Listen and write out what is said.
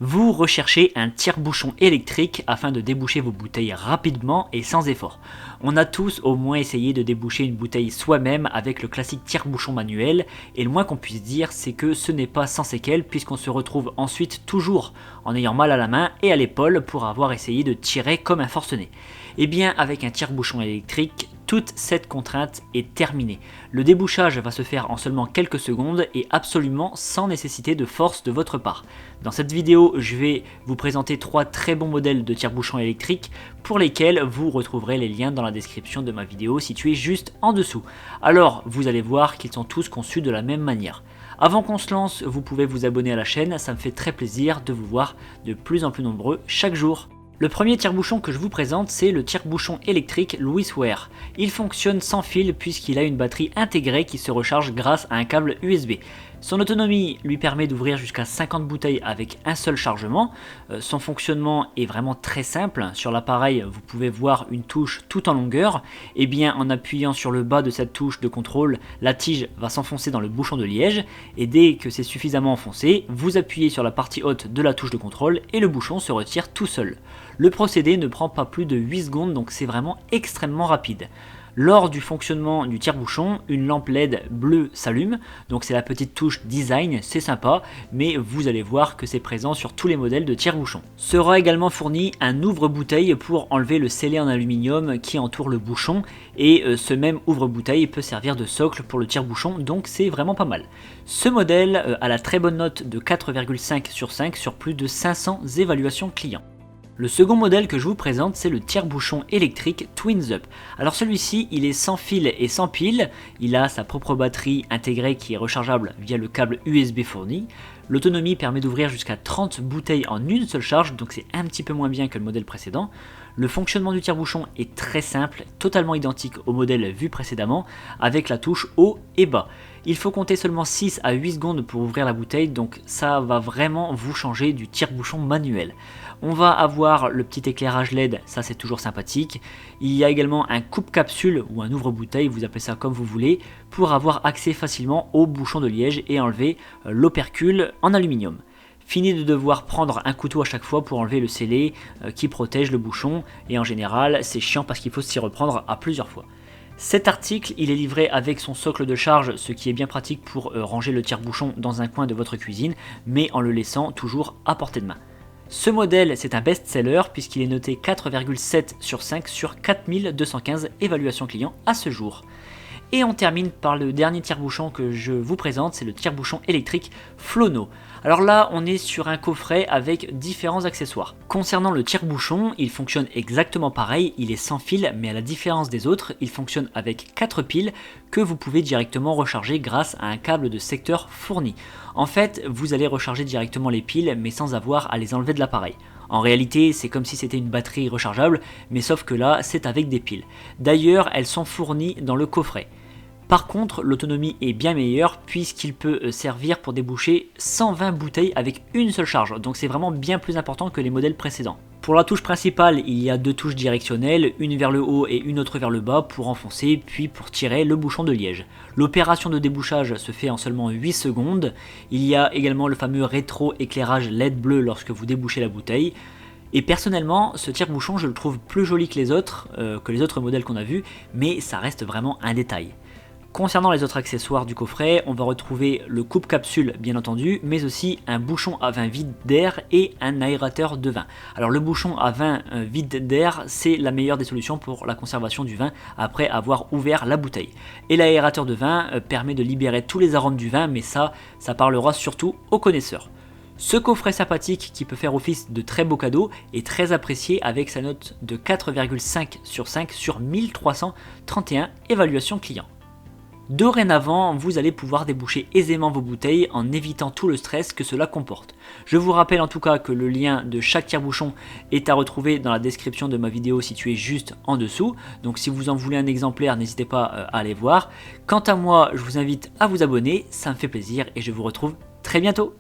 Vous recherchez un tire-bouchon électrique afin de déboucher vos bouteilles rapidement et sans effort. On a tous au moins essayé de déboucher une bouteille soi-même avec le classique tire-bouchon manuel, et le moins qu'on puisse dire c'est que ce n'est pas sans séquelles puisqu'on se retrouve ensuite toujours en ayant mal à la main et à l'épaule pour avoir essayé de tirer comme un forcené. Et bien avec un tire-bouchon électrique, toute cette contrainte est terminée. Le débouchage va se faire en seulement quelques secondes et absolument sans nécessité de force de votre part. Dans cette vidéo, je vais vous présenter 3 très bons modèles de tire-bouchon électrique pour lesquels vous retrouverez les liens dans la description de ma vidéo située juste en dessous. Alors, vous allez voir qu'ils sont tous conçus de la même manière. Avant qu'on se lance, vous pouvez vous abonner à la chaîne, ça me fait très plaisir de vous voir de plus en plus nombreux chaque jour. Le premier tire-bouchon que je vous présente, c'est le tire-bouchon électrique Lewisware. Il fonctionne sans fil puisqu'il a une batterie intégrée qui se recharge grâce à un câble USB. Son autonomie lui permet d'ouvrir jusqu'à 50 bouteilles avec un seul chargement. Son fonctionnement est vraiment très simple. Sur l'appareil, vous pouvez voir une touche tout en longueur. Et bien en appuyant sur le bas de cette touche de contrôle, la tige va s'enfoncer dans le bouchon de liège. Et dès que c'est suffisamment enfoncé, vous appuyez sur la partie haute de la touche de contrôle et le bouchon se retire tout seul. Le procédé ne prend pas plus de 8 secondes, donc c'est vraiment extrêmement rapide. Lors du fonctionnement du tire-bouchon, une lampe LED bleue s'allume, donc c'est la petite touche design, c'est sympa, mais vous allez voir que c'est présent sur tous les modèles de tire-bouchon. Sera également fourni un ouvre-bouteille pour enlever le scellé en aluminium qui entoure le bouchon, et ce même ouvre-bouteille peut servir de socle pour le tire-bouchon, donc c'est vraiment pas mal. Ce modèle a la très bonne note de 4,5 sur 5 sur plus de 500 évaluations clients. Le second modèle que je vous présente, c'est le tire-bouchon électrique Twins Up. Alors celui-ci, il est sans fil et sans pile, il a sa propre batterie intégrée qui est rechargeable via le câble USB fourni. L'autonomie permet d'ouvrir jusqu'à 30 bouteilles en une seule charge, donc c'est un petit peu moins bien que le modèle précédent. Le fonctionnement du tire-bouchon est très simple, totalement identique au modèle vu précédemment, avec la touche haut et bas. Il faut compter seulement 6 à 8 secondes pour ouvrir la bouteille, donc ça va vraiment vous changer du tire-bouchon manuel. On va avoir le petit éclairage LED, ça c'est toujours sympathique. Il y a également un coupe-capsule ou un ouvre-bouteille, vous appelez ça comme vous voulez, pour avoir accès facilement au bouchon de liège et enlever l'opercule en aluminium. Fini de devoir prendre un couteau à chaque fois pour enlever le scellé qui protège le bouchon, et en général c'est chiant parce qu'il faut s'y reprendre à plusieurs fois. Cet article, il est livré avec son socle de charge, ce qui est bien pratique pour ranger le tire-bouchon dans un coin de votre cuisine, mais en le laissant toujours à portée de main. Ce modèle, c'est un best-seller puisqu'il est noté 4,7 sur 5 sur 4215 évaluations clients à ce jour. Et on termine par le dernier tire-bouchon que je vous présente, c'est le tire-bouchon électrique Flono. Alors là, on est sur un coffret avec différents accessoires. Concernant le tire-bouchon, il fonctionne exactement pareil, il est sans fil, mais à la différence des autres, il fonctionne avec 4 piles que vous pouvez directement recharger grâce à un câble de secteur fourni. En fait, vous allez recharger directement les piles, mais sans avoir à les enlever de l'appareil. En réalité, c'est comme si c'était une batterie rechargeable, mais sauf que là, c'est avec des piles. D'ailleurs, elles sont fournies dans le coffret. Par contre, l'autonomie est bien meilleure puisqu'il peut servir pour déboucher 120 bouteilles avec une seule charge, donc c'est vraiment bien plus important que les modèles précédents. Pour la touche principale, il y a 2 touches directionnelles, une vers le haut et une autre vers le bas pour enfoncer puis pour tirer le bouchon de liège. L'opération de débouchage se fait en seulement 8 secondes. Il y a également le fameux rétro-éclairage LED bleu lorsque vous débouchez la bouteille. Et personnellement, ce tire-bouchon, je le trouve plus joli que les autres modèles qu'on a vus, mais ça reste vraiment un détail. Concernant les autres accessoires du coffret, on va retrouver le coupe-capsule bien entendu, mais aussi un bouchon à vin vide d'air et un aérateur de vin. Alors le bouchon à vin vide d'air, c'est la meilleure des solutions pour la conservation du vin après avoir ouvert la bouteille. Et l'aérateur de vin permet de libérer tous les arômes du vin, mais ça parlera surtout aux connaisseurs. Ce coffret sympathique qui peut faire office de très beau cadeau est très apprécié avec sa note de 4,5 sur 5 sur 1331 évaluations clients. Dorénavant, vous allez pouvoir déboucher aisément vos bouteilles en évitant tout le stress que cela comporte. Je vous rappelle en tout cas que le lien de chaque tire-bouchon est à retrouver dans la description de ma vidéo située juste en dessous. Donc si vous en voulez un exemplaire, n'hésitez pas à aller voir. Quant à moi, je vous invite à vous abonner, ça me fait plaisir et je vous retrouve très bientôt.